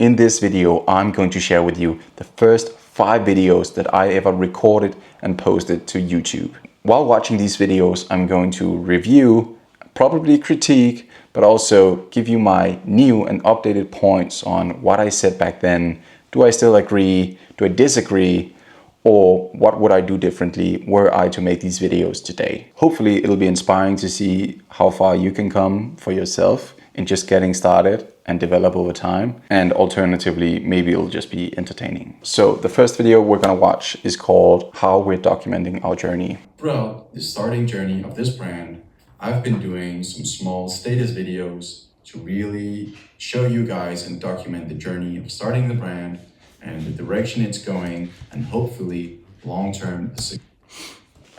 In this video, I'm going to share with you the first 5 videos that I ever recorded and posted to YouTube. While watching these videos, I'm going to review, probably critique, but also give you my new and updated points on what I said back then. Do I still agree? Do I disagree? Or what would I do differently were I to make these videos today? Hopefully it'll be inspiring to see how far you can come for yourself in just getting started and develop over time. And alternatively, maybe it'll just be entertaining. So the first video we're gonna watch is called How We're Documenting Our Journey. Throughout the starting journey of this brand, I've been doing some small status videos to really show you guys and document the journey of starting the brand and the direction it's going, and hopefully long-term.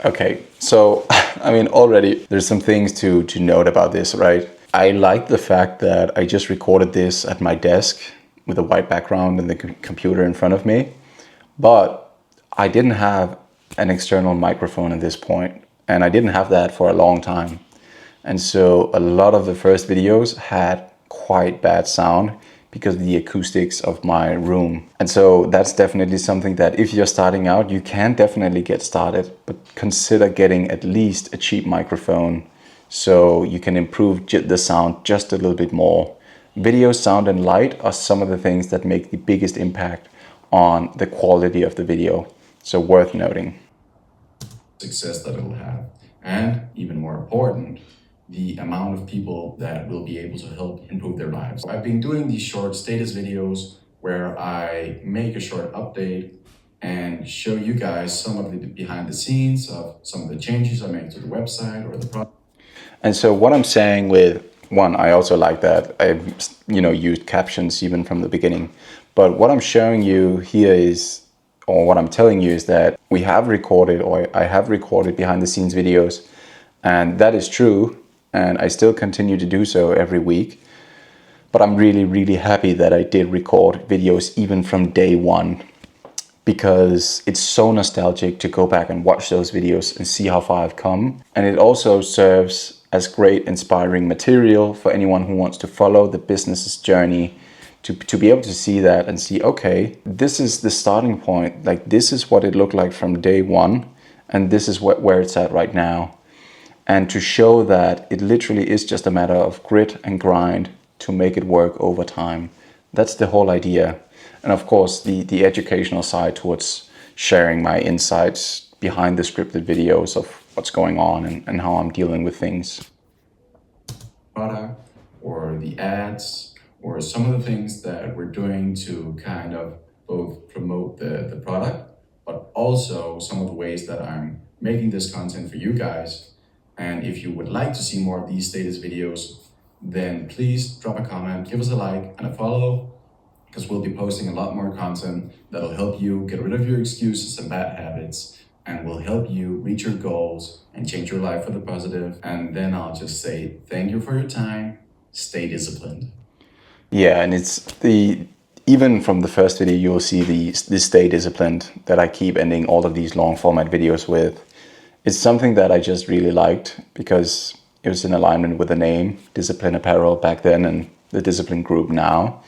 Okay, so I mean, already there's some things to note about this, right? I like the fact that I just recorded this at my desk with a white background and the computer in front of me, but I didn't have an external microphone at this point, and I didn't have that for a long time. And so a lot of the first videos had quite bad sound because of the acoustics of my room. And so that's definitely something that if you're starting out, you can definitely get started, but consider getting at least a cheap microphone so you can improve the sound just a little bit more. Video, sound, and light are some of the things that make the biggest impact on the quality of the video. So worth noting. Success that it will have. And even more important, the amount of people that will be able to help improve their lives. I've been doing these short status videos where I make a short update and show you guys some of the behind the scenes of some of the changes I made to the website or the product. And so what I'm saying with one, I also like that I've used captions even from the beginning. But what I'm showing you here is, or what I'm telling you is that we have recorded, or I have recorded behind the scenes videos, and that is true. And I still continue to do so every week. But I'm really, really happy that I did record videos even from day one, because it's so nostalgic to go back and watch those videos and see how far I've come. And it also serves as great inspiring material for anyone who wants to follow the business's journey, to be able to see that and see, okay, this is the starting point. Like, this is what it looked like from day one, and this is where it's at right now. And to show that it literally is just a matter of grit and grind to make it work over time. That's the whole idea. And of course, the educational side towards sharing my insights behind the scripted videos of what's going on and how I'm dealing with things. Product or the ads or some of the things that we're doing to kind of both promote the product, but also some of the ways that I'm making this content for you guys. And if you would like to see more of these status videos, then please drop a comment, give us a like and a follow, because we'll be posting a lot more content that'll help you get rid of your excuses and bad habits, and will help you reach your goals and change your life for the positive. And then I'll just say thank you for your time. Stay disciplined. Yeah, and even from the first video, you'll see the stay disciplined that I keep ending all of these long format videos with. It's something that I just really liked because it was in alignment with the name, Discipline Apparel back then and the Discipline Group now.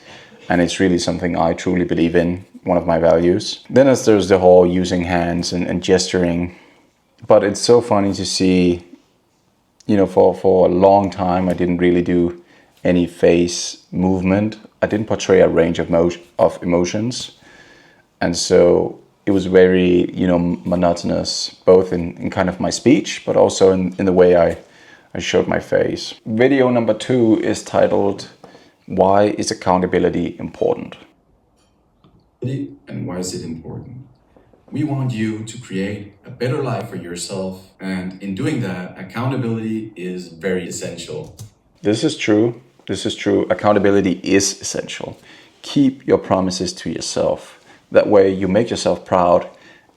And it's really something I truly believe in, one of my values. Then there's the whole using hands and gesturing. But it's so funny to see, for a long time, I didn't really do any face movement. I didn't portray a range of emotions. And so it was very, monotonous, both in kind of my speech, but also in the way I showed my face. Video number 2 is titled, Why is Accountability Important? And why is it important? We want you to create a better life for yourself. And in doing that, accountability is very essential. This is true. Accountability is essential. Keep your promises to yourself. That way you make yourself proud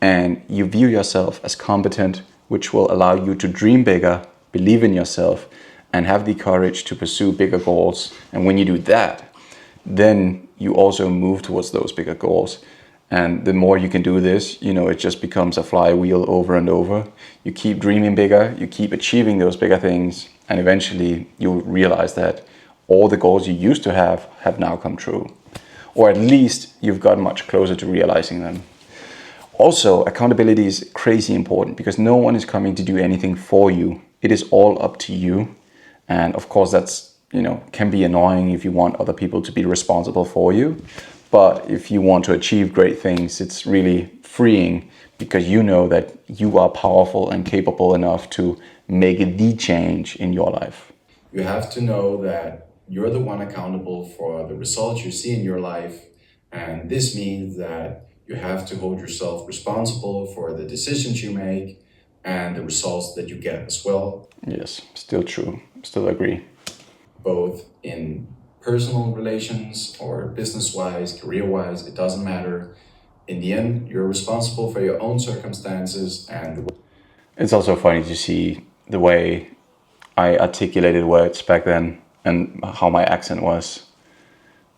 and you view yourself as competent, which will allow you to dream bigger, believe in yourself, and have the courage to pursue bigger goals. And when you do that, then you also move towards those bigger goals. And the more you can do this, it just becomes a flywheel over and over. You keep dreaming bigger, you keep achieving those bigger things, and eventually you'll realize that all the goals you used to have now come true. or at least you've gotten much closer to realizing them. Also, accountability is crazy important because no one is coming to do anything for you. It is all up to you. And of course, that's, can be annoying if you want other people to be responsible for you. But if you want to achieve great things, it's really freeing because you know that you are powerful and capable enough to make the change in your life. You have to know that you're the one accountable for the results you see in your life. And this means that you have to hold yourself responsible for the decisions you make and the results that you get as well. Yes, still true. Still agree. Both in personal relations or business-wise, career-wise, it doesn't matter. In the end, you're responsible for your own circumstances and It's also funny to see the way I articulated words back then and how my accent was.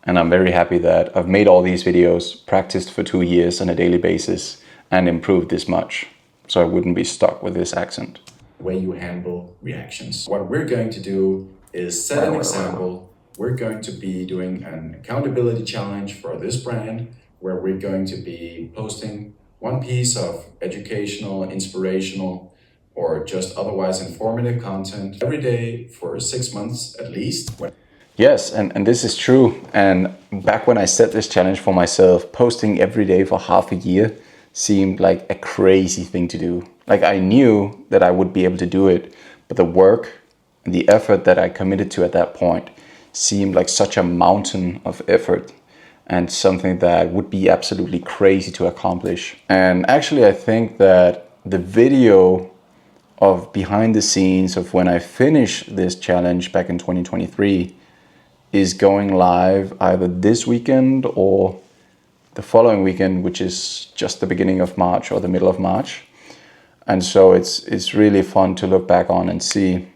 And I'm very happy that I've made all these videos, practiced for 2 years on a daily basis, and improved this much. So I wouldn't be stuck with this accent. the way you handle reactions. What we're going to do is set an example. We're going to be doing an accountability challenge for this brand where we're going to be posting one piece of educational, inspirational, or just otherwise informative content every day for 6 months at least. Yes, and this is true. And back when I set this challenge for myself, posting every day for half a year seemed like a crazy thing to do. Like I knew that I would be able to do it, but the work and the effort that I committed to at that point seemed like such a mountain of effort and something that would be absolutely crazy to accomplish. And actually, I think that the video of behind the scenes of when I finished this challenge back in 2023 is going live either this weekend or the following weekend, which is just the beginning of March or the middle of March. And so it's really fun to look back on and see.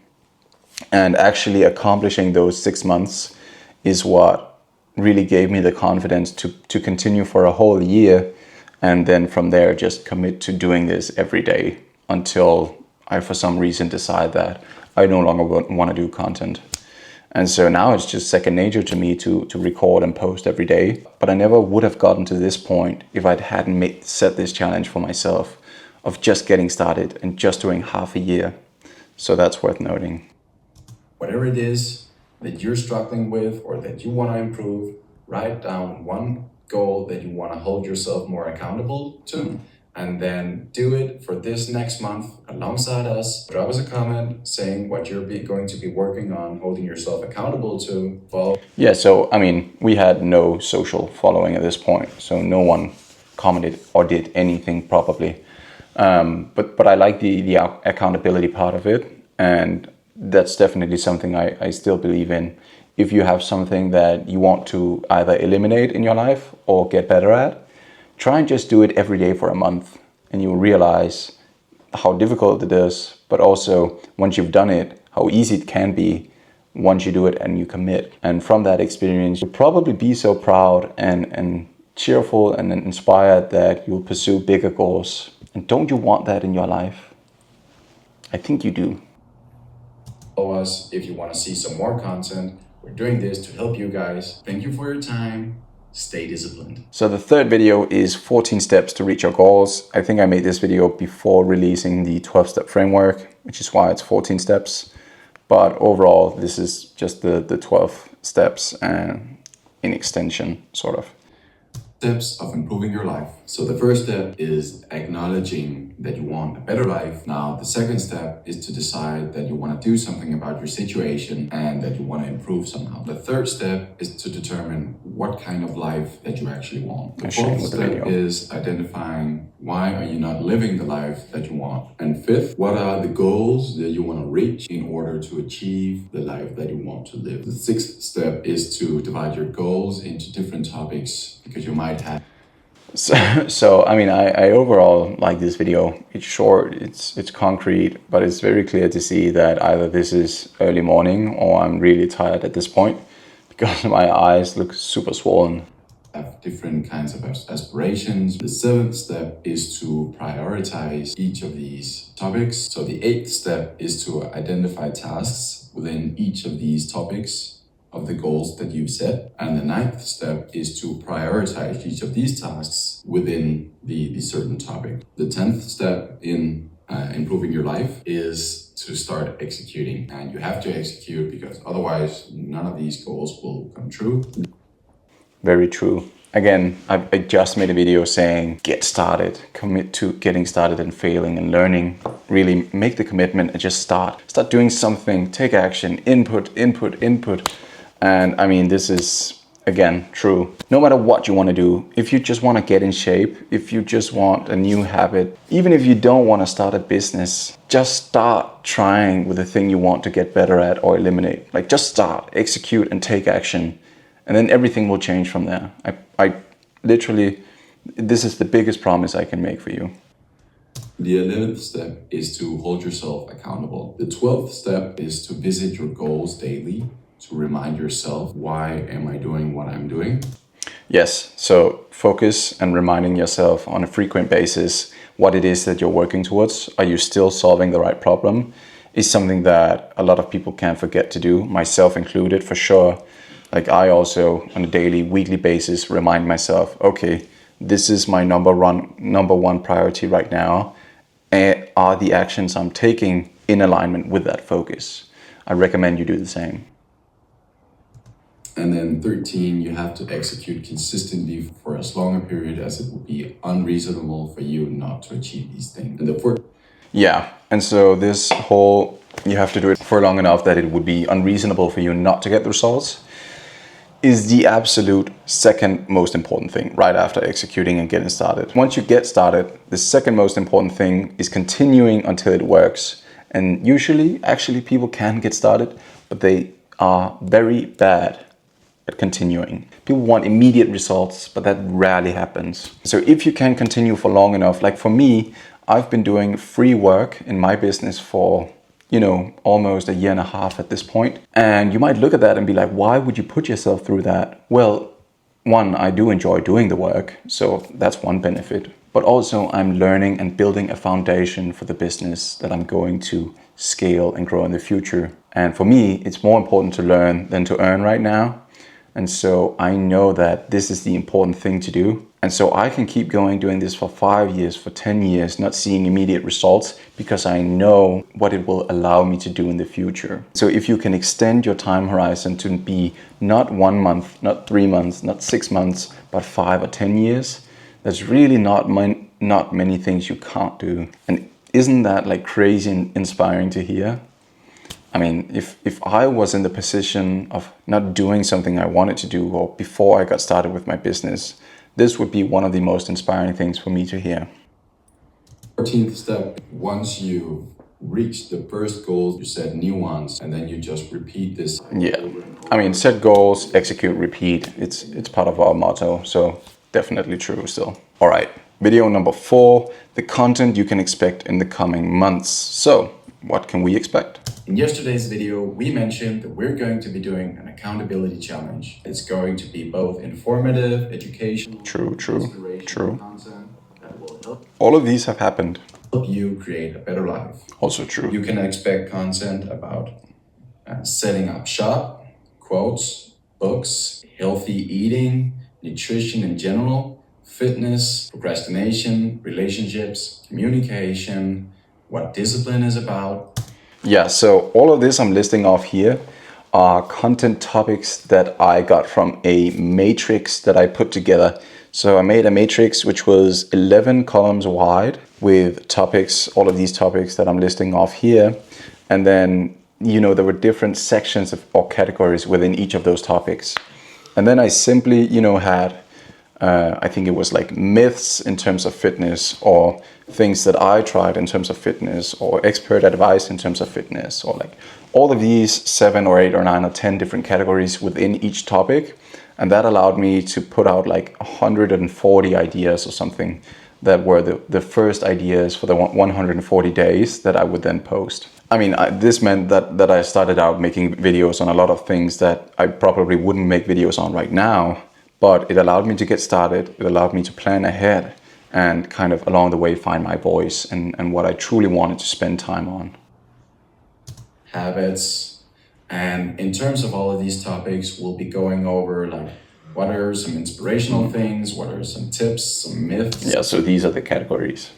And actually accomplishing those 6 months is what really gave me the confidence to continue for a whole year. And then from there, just commit to doing this every day until I, for some reason, decide that I no longer want to do content. And so now it's just second nature to me to record and post every day. But I never would have gotten to this point if I hadn't set this challenge for myself of just getting started and just doing half a year. So that's worth noting. Whatever it is that you're struggling with or that you want to improve, write down one goal that you want to hold yourself more accountable to. And then do it for this next month alongside us. Drop us a comment saying what you're going to be working on, holding yourself accountable to. Follow. Yeah, so I mean, we had no social following at this point, so no one commented or did anything probably. But I like the accountability part of it, and that's definitely something I still believe in. If you have something that you want to either eliminate in your life or get better at, try and just do it every day for a month and you'll realize how difficult it is, but also once you've done it, how easy it can be once you do it and you commit. And from that experience, you'll probably be so proud and cheerful and inspired that you'll pursue bigger goals. And don't you want that in your life? I think you do. Follow us if you want to see some more content. We're doing this to help you guys. Thank you for your time. Stay disciplined. So the third video is 14 steps to reach your goals. I think I made this video before releasing the 12-step framework, which is why it's 14 steps. But overall, this is just the 12 steps and in extension, sort of. Steps of improving your life. So the first step is acknowledging that you want a better life. Now, the second step is to decide that you want to do something about your situation and that you want to improve somehow. The third step is to determine what kind of life that you actually want. The fourth step is identifying why are you not living the life that you want. And fifth, what are the goals that you want to reach in order to achieve the life that you want to live. The sixth step is to divide your goals into different topics because you might have. So I mean, I overall like this video. It's short, it's concrete, but it's very clear to see that either this is early morning or I'm really tired at this point because my eyes look super swollen. Have different kinds of aspirations. The seventh step is to prioritize each of these topics. So the eighth step is to identify tasks within each of these topics of the goals that you've set. And the ninth step is to prioritize each of these tasks within the certain topic. The 10th step in improving your life is to start executing. And you have to execute because otherwise none of these goals will come true. Very true. Again, I just made a video saying, get started, commit to getting started and failing and learning. Really make the commitment and just start. Start doing something, take action, input. And I mean, this is, again, true. No matter what you want to do, if you just want to get in shape, if you just want a new habit, even if you don't want to start a business, just start trying with the thing you want to get better at or eliminate. Like just start, execute and take action. And then everything will change from there. I literally, this is the biggest promise I can make for you. The 11th step is to hold yourself accountable. The 12th step is to visit your goals daily, to remind yourself, why am I doing what I'm doing? Yes, so focus and reminding yourself on a frequent basis what it is that you're working towards. Are you still solving the right problem? Is something that a lot of people can't forget to do, myself included for sure. Like I also on a daily, weekly basis remind myself, okay, this is my number one priority right now. And are the actions I'm taking in alignment with that focus? I recommend you do the same. And then 13, you have to execute consistently for as long a period as it would be unreasonable for you not to achieve these things. And the fourth. Yeah, and so this whole, you have to do it for long enough that it would be unreasonable for you not to get the results, is the absolute second most important thing right after executing and getting started. Once you get started, the second most important thing is continuing until it works. And usually, actually, people can get started, but they are very bad at continuing. People want immediate results, but that rarely happens. So if you can continue for long enough, like for me, I've been doing free work in my business for almost a year and a half at this point. And you might look at that and be like, why would you put yourself through that? Well, one, I do enjoy doing the work. So that's one benefit. But also I'm learning and building a foundation for the business that I'm going to scale and grow in the future. And for me, it's more important to learn than to earn right now. And so I know that this is the important thing to do. And so I can keep going doing this for 5 years, for 10 years, not seeing immediate results because I know what it will allow me to do in the future. So if you can extend your time horizon to be not 1 month, not 3 months, not 6 months, but 5 or 10 years, there's really not many things you can't do. And isn't that like crazy and inspiring to hear? I mean, if I was in the position of not doing something I wanted to do or before I got started with my business, this would be one of the most inspiring things for me to hear. 14th step, once you reach the first goal, you set new ones, and then you just repeat this. Yeah, I mean, set goals, execute, repeat. It's part of our motto, so definitely true still. All right, video number 4, the content you can expect in the coming months. So, what can we expect? In yesterday's video, we mentioned that we're going to be doing an accountability challenge. It's going to be both informative, educational, True. content that will All of these have happened. help you create a better life. Also true. You can expect content about setting up shop, quotes, books, healthy eating, nutrition in general, fitness, procrastination, relationships, communication, what discipline is about. Yeah, so all of this I'm listing off here are content topics that I got from a matrix that I put together. So I made a matrix which was 11 columns wide with topics, all of these topics that I'm listing off here. And then, there were different sections or categories within each of those topics. And then I simply, had I think it was like myths in terms of fitness, or things that I tried in terms of fitness, or expert advice in terms of fitness, or like all of these 7 or 8 or 9 or 10 different categories within each topic. And that allowed me to put out like 140 ideas or something that were the first ideas for the 140 days that I would then post. I mean, this meant that I started out making videos on a lot of things that I probably wouldn't make videos on right now. But it allowed me to get started, it allowed me to plan ahead and kind of along the way find my voice and what I truly wanted to spend time on. Habits, And in terms of all of these topics, we'll be going over like what are some inspirational things, what are some tips, some myths. Yeah, so these are the categories.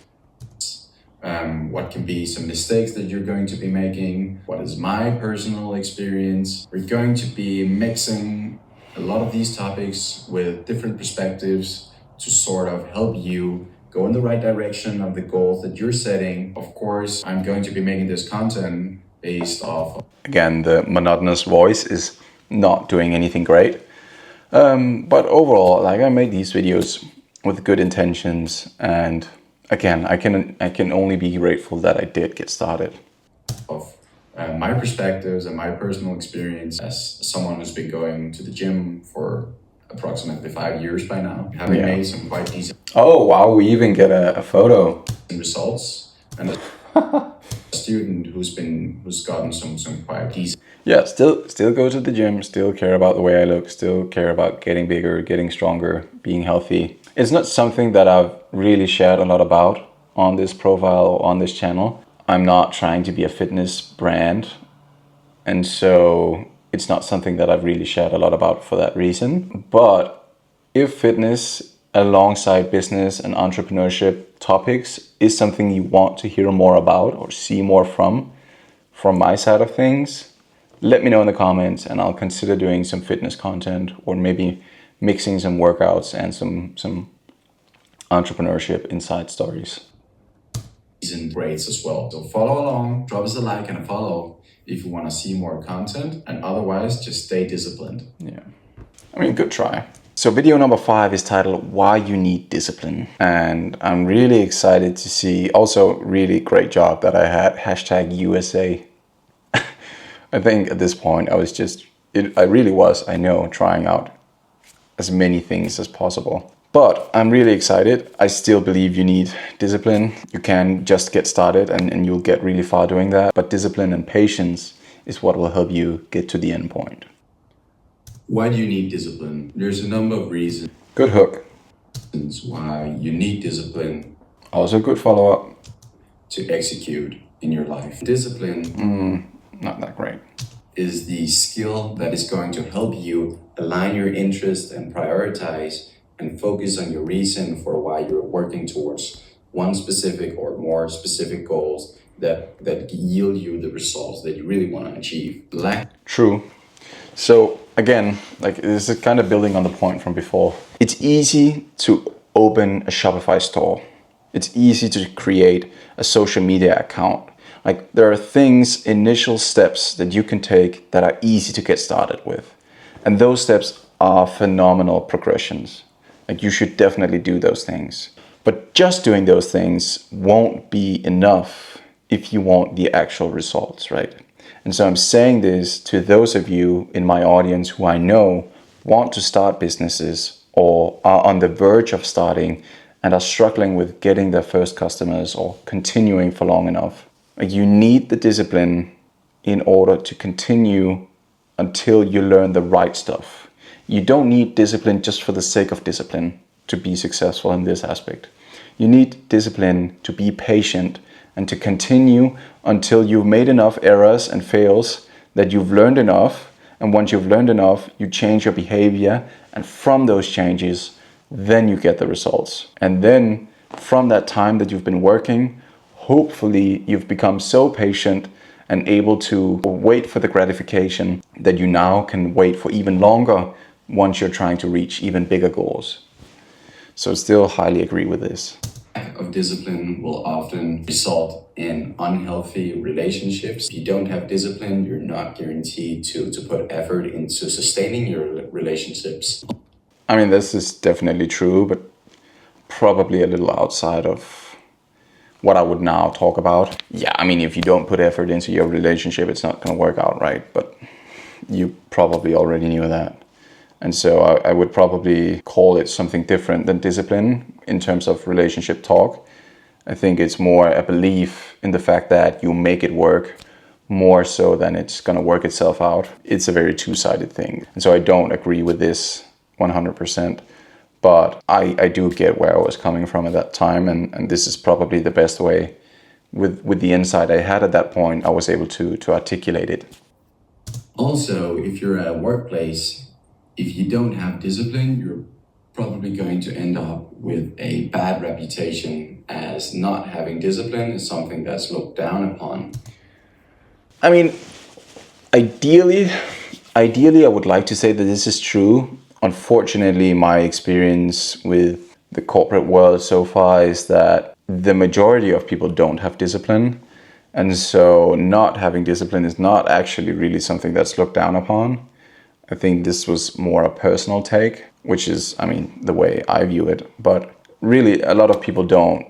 What can be some mistakes that you're going to be making? What is my personal experience? We're going to be mixing a lot of these topics with different perspectives to sort of help you go in the right direction of the goals that you're setting. Of course, I'm going to be making this content based off. Again, the monotonous voice is not doing anything great. But overall, like, I made these videos with good intentions, and again, I can only be grateful that I did get started. Of my perspectives and my personal experience as someone who's been going to the gym for approximately 5 years by now, having made some quite decent Oh wow, we even get a photo. results, and a student who's gotten some quite decent. Yeah, still go to the gym, still care about the way I look, still care about getting bigger, getting stronger, being healthy. It's not something that I've really shared a lot about on this profile or on this channel. I'm not trying to be a fitness brand, and so it's not something that I've really shared a lot about for that reason. But if fitness alongside business and entrepreneurship topics is something you want to hear more about or see more from my side of things, let me know in the comments and I'll consider doing some fitness content or maybe mixing some workouts and some entrepreneurship inside stories. Decent grades as well. So follow along, drop us a like and a follow if you want to see more content, and otherwise just stay disciplined. Yeah, I mean, good try. So video number 5 is titled Why You Need Discipline. And I'm really excited to see, also really great job that I had #USA. I think at this point I really was, I know, trying out as many things as possible. But I'm really excited. I still believe you need discipline. You can just get started and you'll get really far doing that. But discipline and patience is what will help you get to the end point. Why do you need discipline? There's a number of reasons Good hook. why you need discipline. Also good follow-up. To execute in your life. Discipline Not that great. is the skill that is going to help you align your interests and prioritize and focus on your reason for why you're working towards one specific or more specific goals that yield you the results that you really want to achieve. True. So again, like, this is kind of building on the point from before. It's easy to open a Shopify store. It's easy to create a social media account. Like, there are things, initial steps that you can take that are easy to get started with. And those steps are phenomenal progressions. Like, you should definitely do those things. But just doing those things won't be enough if you want the actual results, right? And so I'm saying this to those of you in my audience who I know want to start businesses or are on the verge of starting and are struggling with getting their first customers or continuing for long enough. Like, you need the discipline in order to continue until you learn the right stuff. You don't need discipline just for the sake of discipline to be successful in this aspect. You need discipline to be patient and to continue until you've made enough errors and fails that you've learned enough. And once you've learned enough, you change your behavior. And from those changes, then you get the results. And then from that time that you've been working, hopefully you've become so patient and able to wait for the gratification that you now can wait for even longer once you're trying to reach even bigger goals. So still highly agree with this. Lack of discipline will often result in unhealthy relationships. If you don't have discipline, you're not guaranteed to put effort into sustaining your relationships. I mean, this is definitely true, but probably a little outside of what I would now talk about. Yeah, I mean, if you don't put effort into your relationship, it's not going to work out right, but you probably already knew that. And so I would probably call it something different than discipline in terms of relationship talk. I think it's more a belief in the fact that you make it work more so than it's going to work itself out. It's a very two-sided thing. And so I don't agree with this 100%. But I do get where I was coming from at that time. And this is probably the best way. With the insight I had at that point, I was able to articulate it. Also, if you're at a workplace, if you don't have discipline, you're probably going to end up with a bad reputation, as not having discipline is something that's looked down upon. I mean, ideally, I would like to say that this is true. Unfortunately, my experience with the corporate world so far is that the majority of people don't have discipline. And so not having discipline is not actually really something that's looked down upon. I think this was more a personal take, which is, I mean, the way I view it. But really, a lot of people don't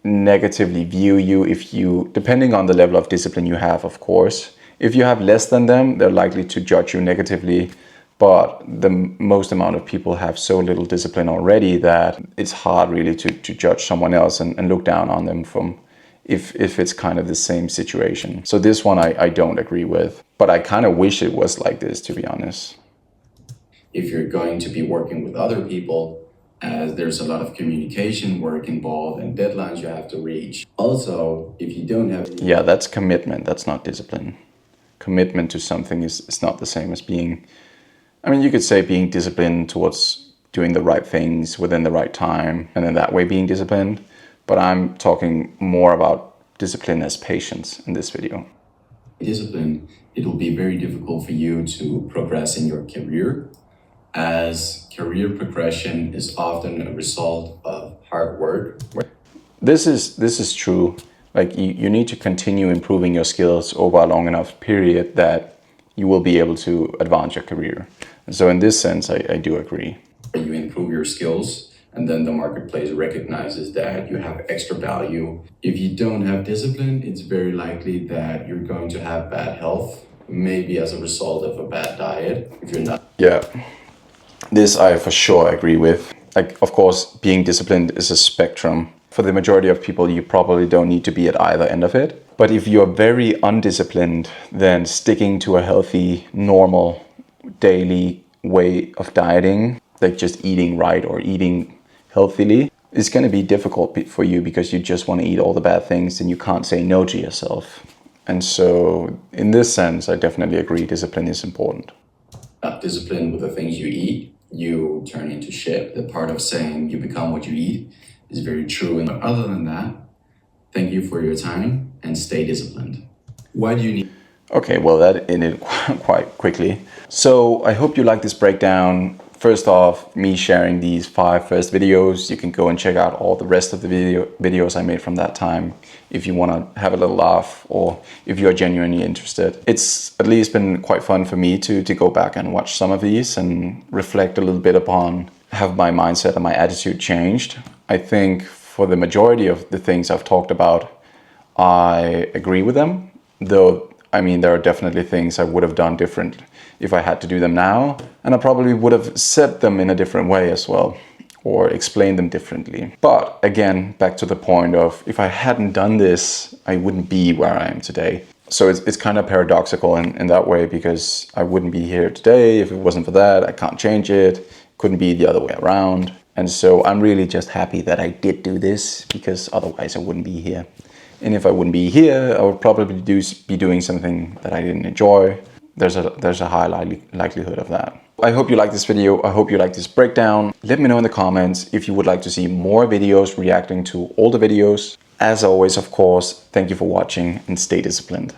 negatively view you if you, depending on the level of discipline you have, of course. If you have less than them, they're likely to judge you negatively. But the most amount of people have so little discipline already that it's hard really to judge someone else and look down on them from if it's kind of the same situation. So this one I don't agree with, but I kind of wish it was like this, to be honest. If you're going to be working with other people, as there's a lot of communication work involved and deadlines you have to reach. Also, if you don't have... Yeah, that's commitment, that's not discipline. Commitment to something is not the same as being, I mean, you could say being disciplined towards doing the right things within the right time, and in that way being disciplined. But I'm talking more about discipline as patience in this video. Discipline, it will be very difficult for you to progress in your career, as career progression is often a result of hard work. This is true. Like you need to continue improving your skills over a long enough period that you will be able to advance your career. So in this sense, I do agree. You improve your skills, and then the marketplace recognizes that you have extra value. If you don't have discipline, it's very likely that you're going to have bad health, maybe as a result of a bad diet, if you're not. Yeah, this I for sure agree with. Like, of course, being disciplined is a spectrum. For the majority of people, you probably don't need to be at either end of it. But if you're very undisciplined, then sticking to a healthy, normal, daily way of dieting, like just eating right or eating healthily, is going to be difficult for you because you just want to eat all the bad things and you can't say no to yourself. And so in this sense, I definitely agree discipline is important. Not disciplined with the things you eat, you turn into shit. The part of saying you become what you eat is very true. And other than that, thank you for your time and stay disciplined. Why do you need... Okay, well, that ended quite quickly. So I hope you like this breakdown. First off, me sharing these 5 first videos. You can go and check out all the rest of the videos I made from that time if you want to have a little laugh or if you're genuinely interested. It's at least been quite fun for me to go back and watch some of these and reflect a little bit upon, have my mindset and my attitude changed. I think for the majority of the things I've talked about, I agree with them, though. I mean, there are definitely things I would have done different if I had to do them now, and I probably would have said them in a different way as well, or explained them differently. But again, back to the point of, if I hadn't done this, I wouldn't be where I am today. So it's kind of paradoxical in that way, because I wouldn't be here today if it wasn't for that. I can't change it. Couldn't be the other way around. And so I'm really just happy that I did do this, because otherwise I wouldn't be here. And if I wouldn't be here, I would probably be doing something that I didn't enjoy. There's a high likelihood of that. I hope you like this video. I hope you like this breakdown. Let me know in the comments if you would like to see more videos reacting to older videos. As always, of course, thank you for watching and stay disciplined.